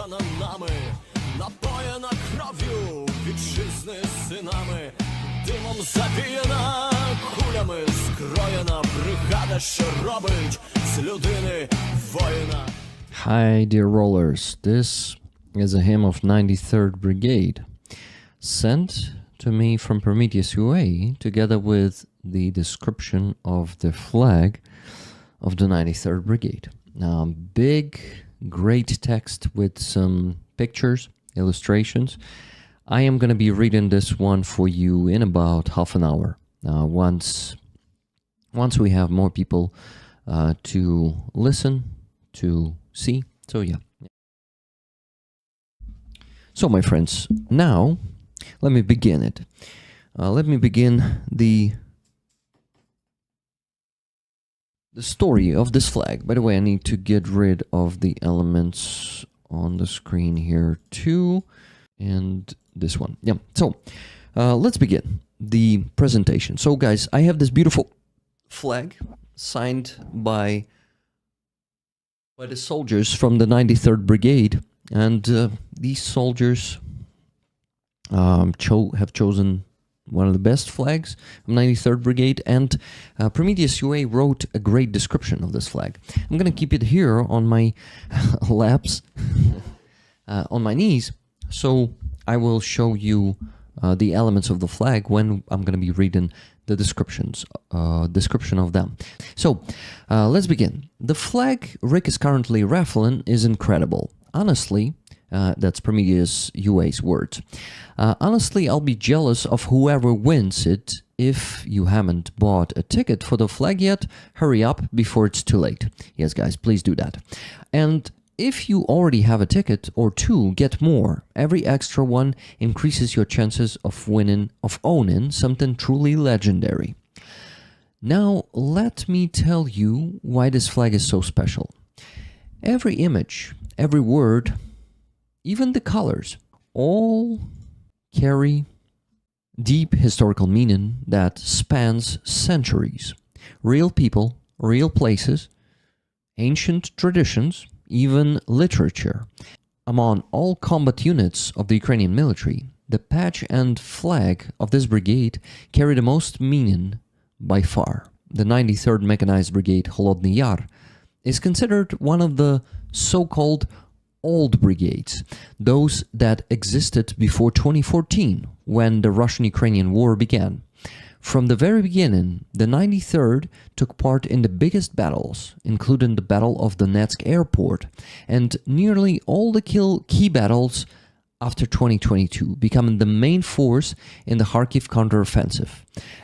написана нами, напоєна кров'ю вітчизни синами, димом завіяна, кулями скроєна бригада, що робить з людини воїна. Hi, dear rollers. This is a hymn of 93rd Brigade, sent to me from Prometheus UA, together with the description of the flag of the 93rd Brigade. Now, big, great text with some pictures, illustrations. I am going to be reading this one for you in about half an hour. Once we have more people to listen, to see. So yeah. So my friends, now let me begin it. Let me begin the story of this flag. By the way, I need to get rid of the elements on the screen here too, and this one. Yeah. So let's begin the presentation. So guys, I have this beautiful flag signed by the soldiers from the 93rd Brigade, and these soldiers have chosen one of the best flags of 93rd Brigade, and Prometheus UA wrote a great description of this flag. I'm going to keep it here on my laps, on my knees, so I will show you the elements of the flag when I'm going to be reading the description of them. So let's begin. The flag Rick is currently raffling is incredible. Honestly, that's Prometheus UA's words. Honestly, I'll be jealous of whoever wins it. If you haven't bought a ticket for the flag yet, hurry up before it's too late. Yes, guys, please do that. And if you already have a ticket or two, get more. Every extra one increases your chances of owning something truly legendary. Now, let me tell you why this flag is so special. Every image, every word, even the colors, all carry deep historical meaning that spans centuries. Real people, real places, ancient traditions, even literature. Among all combat units of the Ukrainian military, the patch and flag of this brigade carry the most meaning by far. The 93rd Mechanized Brigade Holodny Yar is considered one of the so-called old brigades, those that existed before 2014, when the Russian-Ukrainian war began. From the very beginning, the 93rd took part in the biggest battles, including the Battle of Donetsk Airport, and nearly all the key battles after 2022, becoming the main force in the Kharkiv counteroffensive.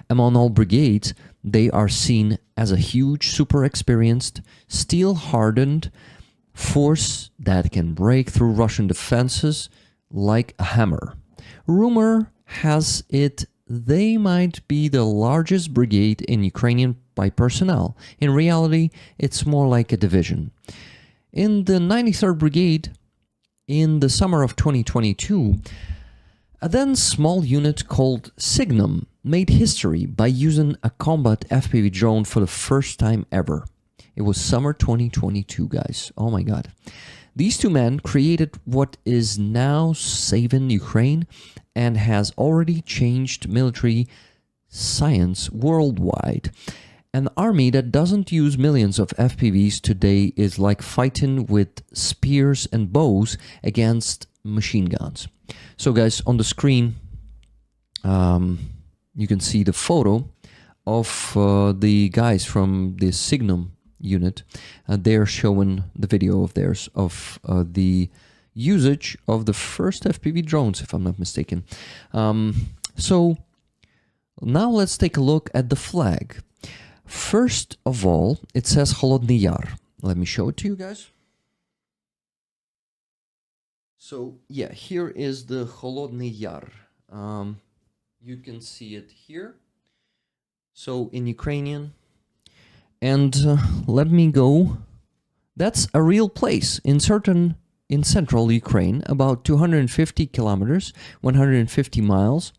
Among all brigades, they are seen as a huge, super experienced, steel-hardened force that can break through Russian defenses like a hammer. Rumor has it they might be the largest brigade in Ukrainian by personnel. In reality, it's more like a division. In the 93rd Brigade, in the summer of 2022, a then small unit called Signum made history by using a combat FPV drone for the first time ever. It was summer 2022, guys. Oh my god. These two men created what is now saving Ukraine and has already changed military science worldwide. An army that doesn't use millions of FPVs today is like fighting with spears and bows against machine guns. So guys, on the screen, you can see the photo of the guys from the Signum unit. They're showing the video of theirs of the usage of the first FPV drones, if I'm not mistaken. So now let's take a look at the flag. First of all, it says Holodny Yar. Let me show it to you guys. So yeah, here is the Holodny Yar. You can see it here. So in Ukrainian. And let me go. That's a real place in central Ukraine, about 250 kilometers, 150 miles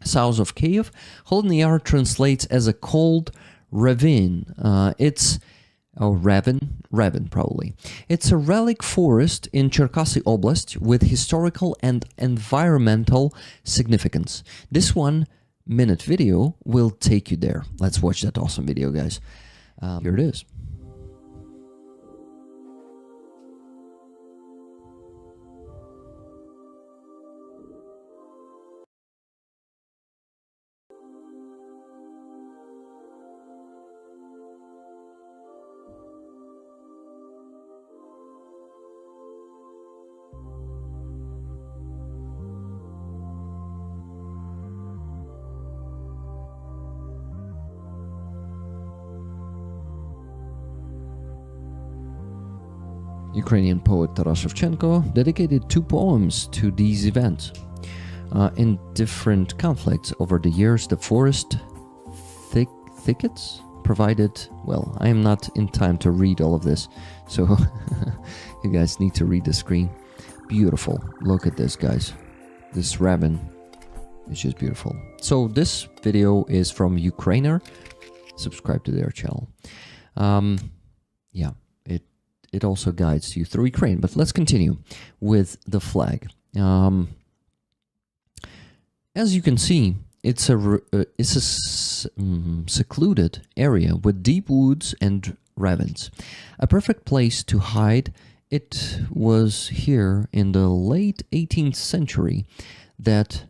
south of Kiev. Holodny Yar translates as a cold ravine. It's or Raven probably. It's a relic forest in Cherkasy Oblast with historical and environmental significance. This 1-minute video will take you there. Let's watch that awesome video, guys. Here it is. Ukrainian poet Taras Shevchenko dedicated 2 poems to these events. In different conflicts over the years, the forest thickets provided... Well, I am not in time to read all of this, so you guys need to read the screen. Beautiful. Look at this, guys. This raven is just beautiful. So this video is from Ukrainer. Subscribe to their channel. Yeah. It also guides you through Ukraine. But let's continue with the flag. As you can see, it's a secluded area with deep woods and ravines. A perfect place to hide. It was here in the late 18th century that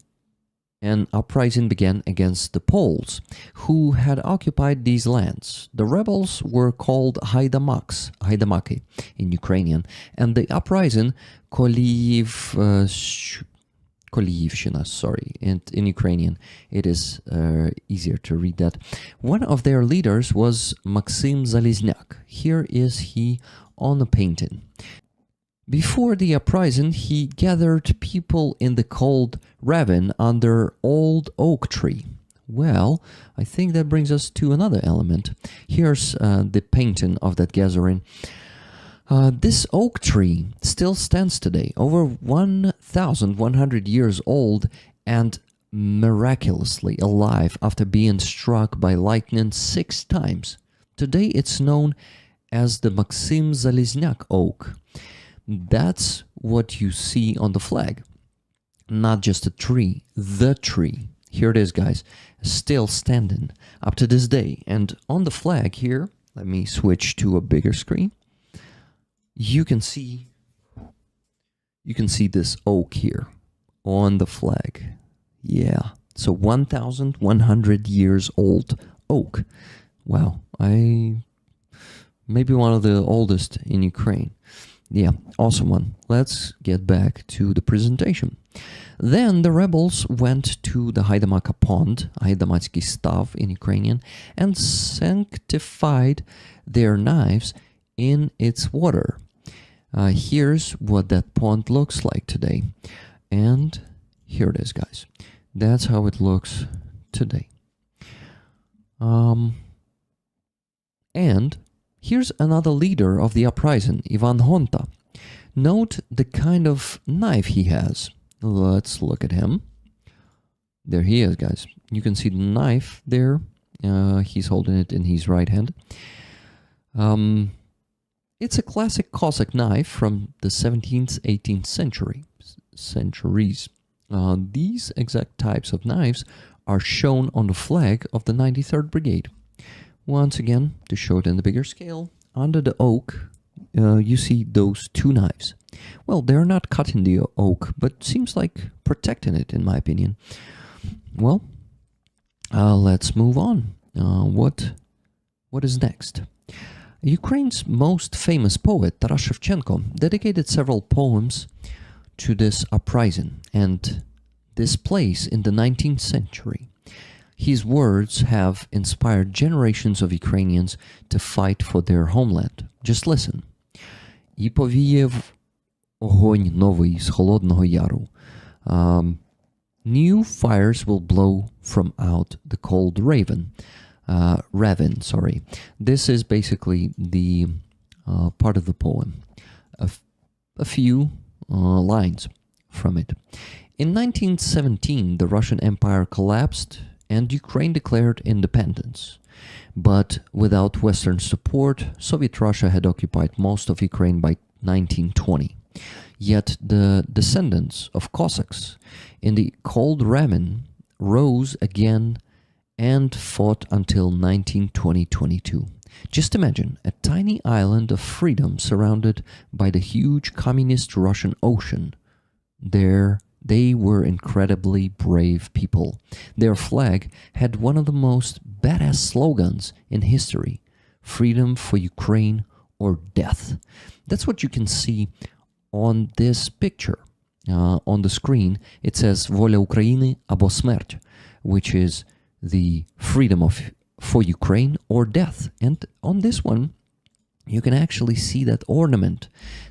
an uprising began against the Poles, who had occupied these lands. The rebels were called Haidamaki in Ukrainian, and the uprising Koliyivshina, sorry, and in Ukrainian it is easier to read that. One of their leaders was Maxim Zaliznak. Here is he on a painting. Before the uprising, he gathered people in the cold ravine under old oak tree. Well, I think that brings us to another element. Here's the painting of that gathering. This oak tree still stands today, over 1,100 years old and miraculously alive after being struck by lightning 6 times. Today it's known as the Maxim Zaliznak oak. That's what you see on the flag. Not just a tree, the tree. Here it is, guys, still standing up to this day. And on the flag here, let me switch to a bigger screen. You can see this oak here on the flag. Yeah, so 1,100 years old oak. Wow, maybe one of the oldest in Ukraine. Yeah, awesome one. Let's get back to the presentation. Then the rebels went to the Haidamaka pond, Haidamatsky stav in Ukrainian, and sanctified their knives in its water. Here's what that pond looks like today. And here it is, guys. That's how it looks today. And here's another leader of the uprising, Ivan Honta. Note the kind of knife he has. Let's look at him. There he is, guys. You can see the knife there. He's holding it in his right hand. It's a classic Cossack knife from the 17th, 18th centuries. These exact types of knives are shown on the flag of the 93rd Brigade. Once again, to show it in the bigger scale, under the oak, you see those 2 knives. Well, they're not cutting the oak, but seems like protecting it, in my opinion. Well, let's move on. What is next? Ukraine's most famous poet, Taras Shevchenko, dedicated several poems to this uprising and this place in the 19th century. His words have inspired generations of Ukrainians to fight for their homeland. Just listen. І повіяв огонь новий з холодного яру. New fires will blow from out the cold ravine. Ravine. This is basically the part of the poem. A few lines from it. In 1917, the Russian Empire collapsed and Ukraine declared independence. But without Western support, Soviet Russia had occupied most of Ukraine by 1920. Yet the descendants of Cossacks in the Cold Ravine rose again and fought until 1920-22. Just imagine a tiny island of freedom surrounded by the huge communist Russian ocean. There, they were incredibly brave people. Their flag had one of the most badass slogans in history: freedom for Ukraine or death. That's what you can see on this picture. On the screen, it says Воля України або смерть, which is the freedom for Ukraine or death. And on this one, you can actually see that ornament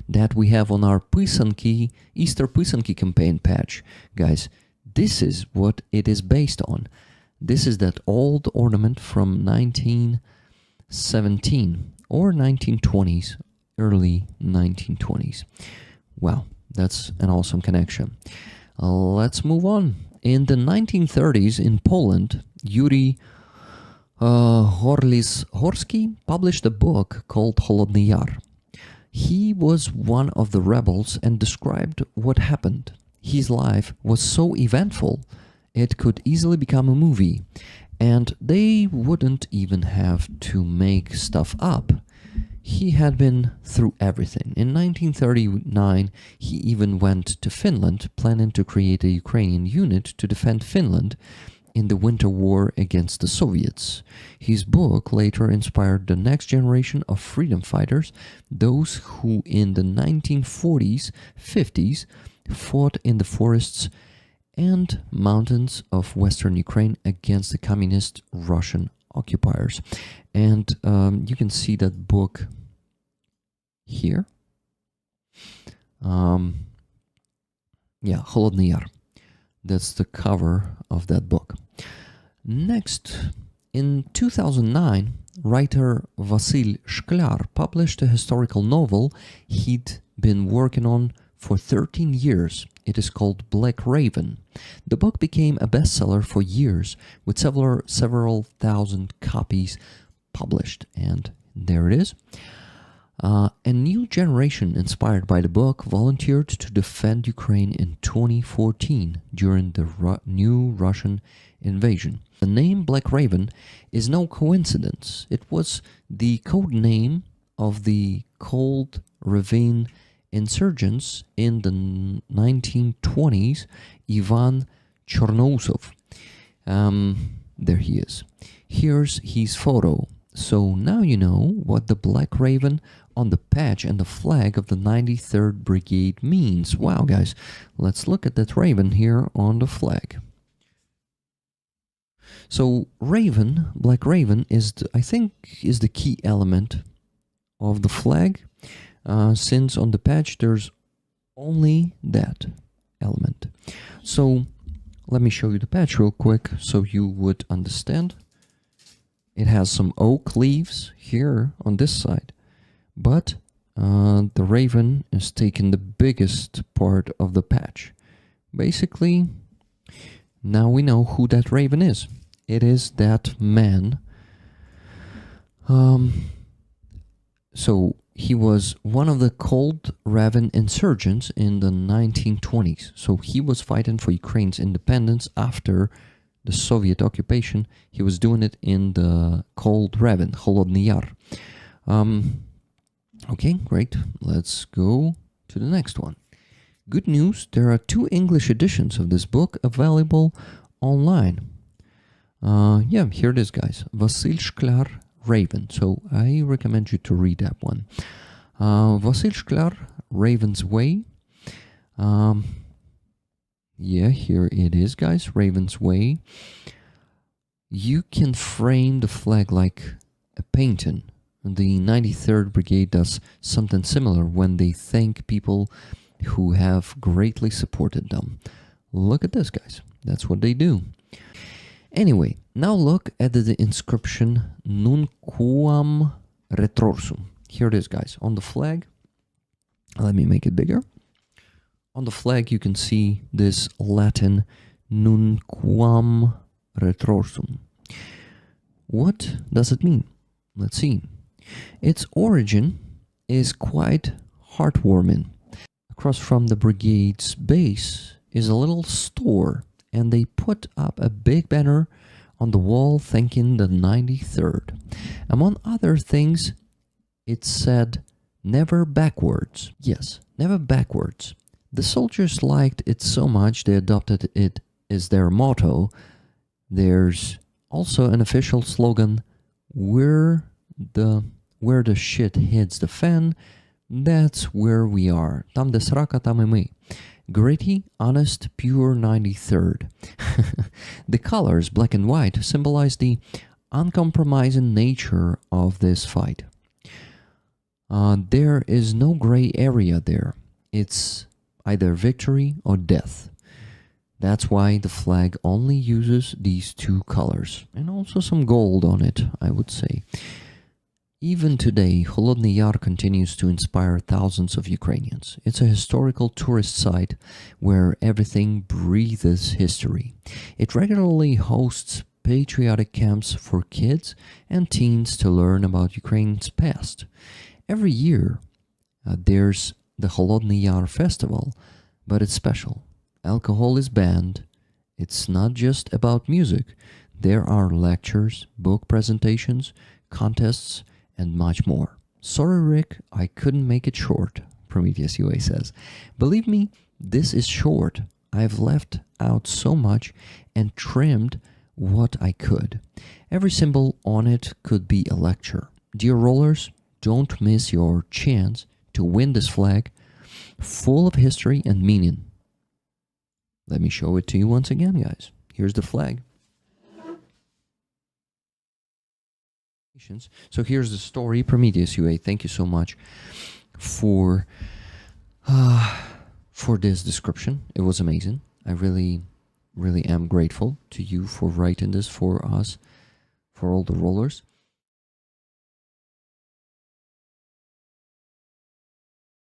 that we have on our Pysanki, Easter Pysanki campaign patch. Guys, this is what it is based on. This is that old ornament from 1917 or 1920s, early 1920s. Wow, that's an awesome connection. Let's move on. In the 1930s in Poland, Yuri Horlis-Horsky published a book called Holodny Yar. He was one of the rebels and described what happened. His life was so eventful, it could easily become a movie, and they wouldn't even have to make stuff up. He had been through everything. In 1939, he even went to Finland, planning to create a Ukrainian unit to defend Finland in the Winter War against the Soviets. His book later inspired the next generation of freedom fighters, those who in the 1940s, 50s fought in the forests and mountains of western Ukraine against the communist Russian occupiers. And you can see that book here. Holodny Yar. That's the cover of that book. Next, in 2009, writer Vasyl Shklar published a historical novel he'd been working on for 13 years. It is called Black Raven. The book became a bestseller for years, with several thousand copies published. And there it is. A new generation inspired by the book volunteered to defend Ukraine in 2014 during the new Russian invasion. The name Black Raven is no coincidence. It was the code name of the Cold Ravine insurgents in the 1920s, Ivan Chernousov. There he is. Here's his photo. So now you know what the Black Raven on the patch and the flag of the 93rd Brigade means. Wow, guys, let's look at that raven here on the flag. So raven, Black Raven, is I think is the key element of the flag, since on the patch there's only that element. So let me show you the patch real quick so you would understand. It has some oak leaves here on this side, but the raven is taking the biggest part of the patch. Basically, now we know who that raven is. It is that man. So he was one of the Cold Ravine insurgents in the 1920s. So he was fighting for Ukraine's independence after the Soviet occupation. He was doing it in the Cold Ravine, Holodny Yar. Okay, great. Let's go to the next one. Good news, there are 2 English editions of this book available online. Here it is, guys. Vasyl Shklar, Raven. So I recommend you to read that one. Vasyl Shklar, Raven's Way. Here it is, guys. Raven's Way. You can frame the flag like a painting. The 93rd Brigade does something similar when they thank people who have greatly supported them. Look at this, guys. That's what they do. Anyway, now look at the inscription Nunquam Retrorsum. Here it is, guys. On the flag, let me make it bigger. On the flag, you can see this Latin Nunquam retrorsum. What does it mean? Let's see. Its origin is quite heartwarming. Across from the Brigade's base is a little store, and they put up a big banner on the wall thanking the 93rd. Among other things, it said, "Never backwards." Yes, never backwards. The soldiers liked it so much they adopted it as their motto. There's also an official slogan, where the shit hits the fan, that's where we are. Там, де срака, там и мы. Gritty, honest, pure 93rd. The colors, black and white, symbolize the uncompromising nature of this fight. There is no gray area there. It's either victory or death. That's why the flag only uses these two colors, and also some gold on it, I would say. Even today, Holodny Yar continues to inspire thousands of Ukrainians. It's a historical tourist site where everything breathes history. It regularly hosts patriotic camps for kids and teens to learn about Ukraine's past. Every year, there's the Holodny Yar Festival, but it's special. Alcohol is banned. It's not just about music. There are lectures, book presentations, contests, and much more. Sorry, Rick, I couldn't make it short, Prometheus UA says. Believe me, this is short. I've left out so much and trimmed what I could. Every symbol on it could be a lecture. Dear rollers, don't miss your chance to win this flag, full of history and meaning. Let me show it to you once again, guys. Here's the flag. So here's the story. Prometheus UA, thank you so much for this description. It was amazing. I really am grateful to you for writing this for us, for all the rollers.